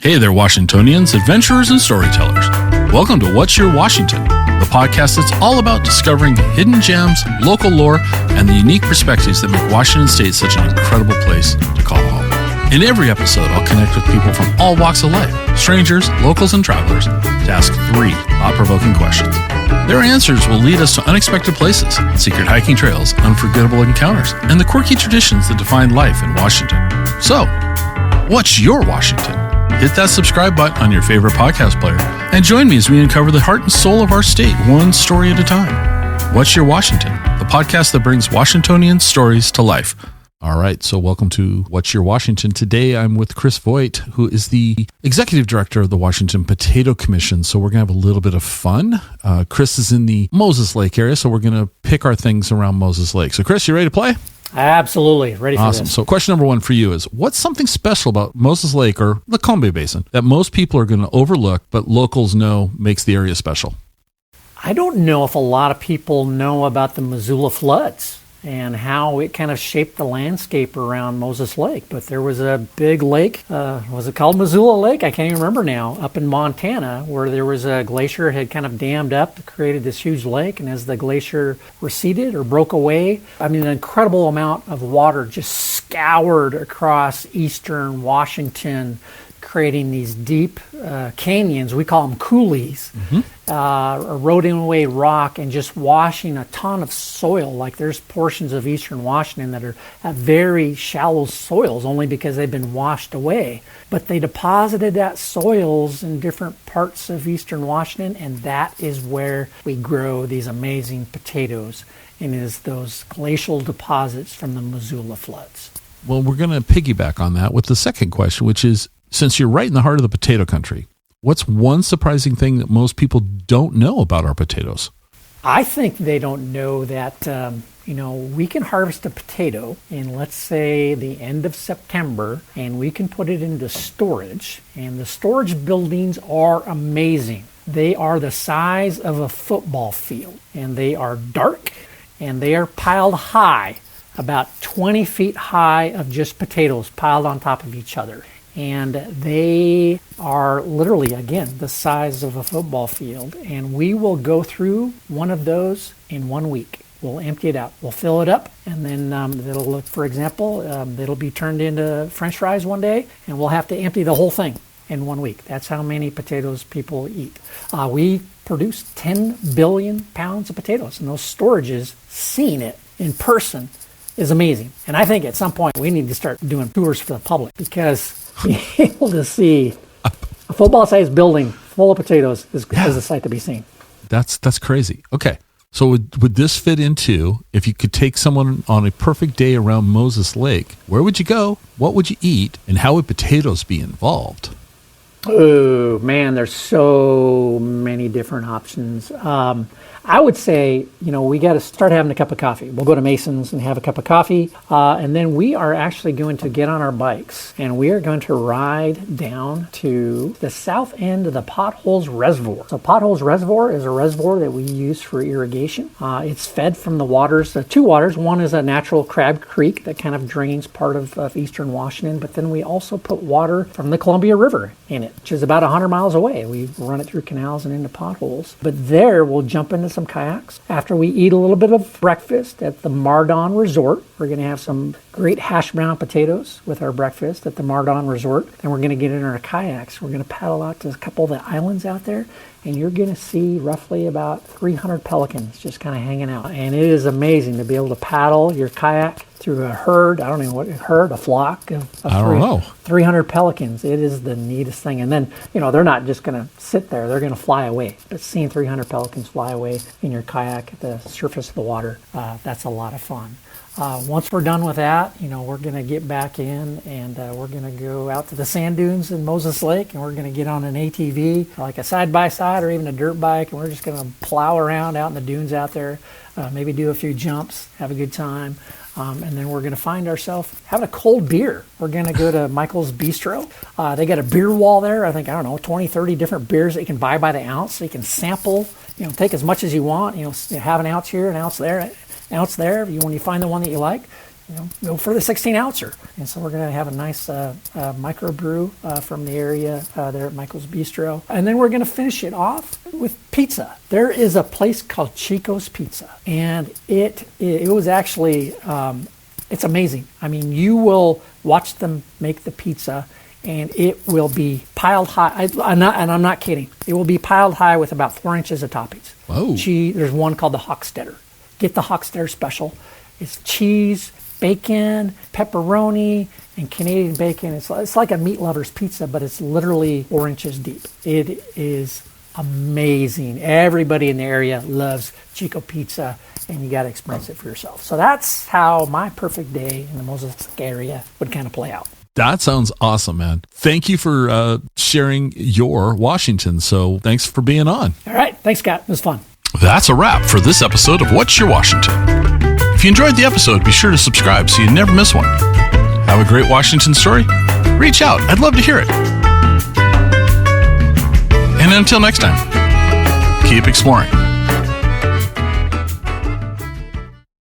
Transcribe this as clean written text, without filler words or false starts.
Hey there, Washingtonians, adventurers, and storytellers. Welcome to What's Your Washington, the podcast that's all about discovering hidden gems, local lore, and the unique perspectives that make Washington State such an incredible place to call home. In every episode, I'll connect with people from all walks of life, strangers, locals, and travelers, to ask 3 thought-provoking questions. Their answers will lead us to unexpected places, secret hiking trails, unforgettable encounters, and the quirky traditions that define life in Washington. So, what's your Washington? Hit that subscribe button on your favorite podcast player and join me as we uncover the heart and soul of our state, one story at a time. What's Your Washington, the podcast that brings Washingtonian stories to life. All right, so welcome to What's Your Washington. Today I'm with Chris Voigt, who is the executive director of the Washington Potato Commission. So we're going to have a little bit of fun. Chris is in the Moses Lake area, so we're going to pick our things around Moses Lake. So Chris, you ready to play? Absolutely. Ready for Awesome. this. So question number 1 for you is, what's something special about Moses Lake or the Columbia Basin that most people are going to overlook, but locals know makes the area special? I don't know if a lot of people know about the Missoula floods and how it kind of shaped the landscape around Moses Lake. But there was a big lake, was it called Missoula Lake? I can't even remember now, up in Montana, where there was a glacier had kind of dammed up, created this huge lake. And as the glacier receded or broke away, an incredible amount of water just scoured across eastern Washington, creating these deep canyons. We call them coulees, eroding away rock and just washing a ton of soil. Like there's portions of eastern Washington that are at very shallow soils only because they've been washed away. But they deposited that soils in different parts of eastern Washington, and that is where we grow these amazing potatoes, and is those glacial deposits from the Missoula floods. Well, we're going to piggyback on that with the second question, which is, since you're right in the heart of the potato country, what's one surprising thing that most people don't know about our potatoes? I think they don't know that, we can harvest a potato in, let's say, the end of September, and we can put it into storage. And the storage buildings are amazing. They are the size of a football field, and they are dark, and they are piled high, about 20 feet high of just potatoes piled on top of each other. And they are literally, again, the size of a football field. And we will go through one of those in 1 week. We'll empty it out. We'll fill it up. And then it'll look, for example, it'll be turned into French fries one day. And we'll have to empty the whole thing in 1 week. That's how many potatoes people eat. We produce 10 billion pounds of potatoes. And those storages, seeing it in person, is amazing. And I think at some point we need to start doing tours for the public, because being able to see a football-sized building full of potatoes is a sight to be seen. That's crazy. Okay, so would this fit into, if you could take someone on a perfect day around Moses Lake, where would you go, what would you eat, and how would potatoes be involved? Oh, man, there's so many different options. I would say, we got to start having a cup of coffee. We'll go to Mason's and have a cup of coffee. And then we are actually going to get on our bikes, and we are going to ride down to the south end of the Potholes Reservoir. So Potholes Reservoir is a reservoir that we use for irrigation. It's fed from the waters, 2 waters. One is a natural Crab Creek that kind of drains part of eastern Washington. But then we also put water from the Columbia River in it, which is about 100 miles away. We run it through canals and into potholes. But there we'll jump into some kayaks. After we eat a little bit of breakfast at the Mardon Resort, we're going to have some great hash brown potatoes with our breakfast at the Mardon Resort. And we're going to get in our kayaks. We're going to paddle out to a couple of the islands out there, and you're going to see roughly about 300 pelicans just kind of hanging out. And it is amazing to be able to paddle your kayak through a herd. I don't know what a herd, a flock of 300 pelicans. It is the neatest thing. And then, they're not just going to sit there. They're going to fly away. But seeing 300 pelicans fly away in your kayak at the surface of the water, that's a lot of fun. Once we're done with that, we're going to get back in, and we're going to go out to the sand dunes in Moses Lake, and we're going to get on an ATV, like a side-by-side or even a dirt bike, and we're just going to plow around out in the dunes out there, maybe do a few jumps, have a good time. And then we're going to find ourselves having a cold beer. We're going to go to Michael's Bistro. They got a beer wall there. I think, 20, 30 different beers that you can buy by the ounce. So you can sample, take as much as you want. Have an ounce here, an ounce there. When you find the one that you like, go for the 16 ouncer. And so we're going to have a nice microbrew from the area there at Michael's Bistro. And then we're going to finish it off with pizza. There is a place called Chico's Pizza, and it was actually, it's amazing. I mean, you will watch them make the pizza, and it will be piled high. I'm not kidding. It will be piled high with about 4 inches of toppings. Whoa. There's one called the Hochstetter. Get the Hochstetter special. It's cheese, bacon, pepperoni, and Canadian bacon. It's like a meat lover's pizza, but it's literally 4 inches deep. It is amazing. Everybody in the area loves Chico Pizza, and you got to experience it for yourself. So that's how my perfect day in the Moses area would kind of play out. That sounds awesome, man. Thank you for sharing your Washington. So thanks for being on. All right. Thanks, Scott. It was fun. That's a wrap for this episode of What's Your Washington? If you enjoyed the episode, be sure to subscribe so you never miss one. Have a great Washington story? Reach out. I'd love to hear it. And until next time, keep exploring.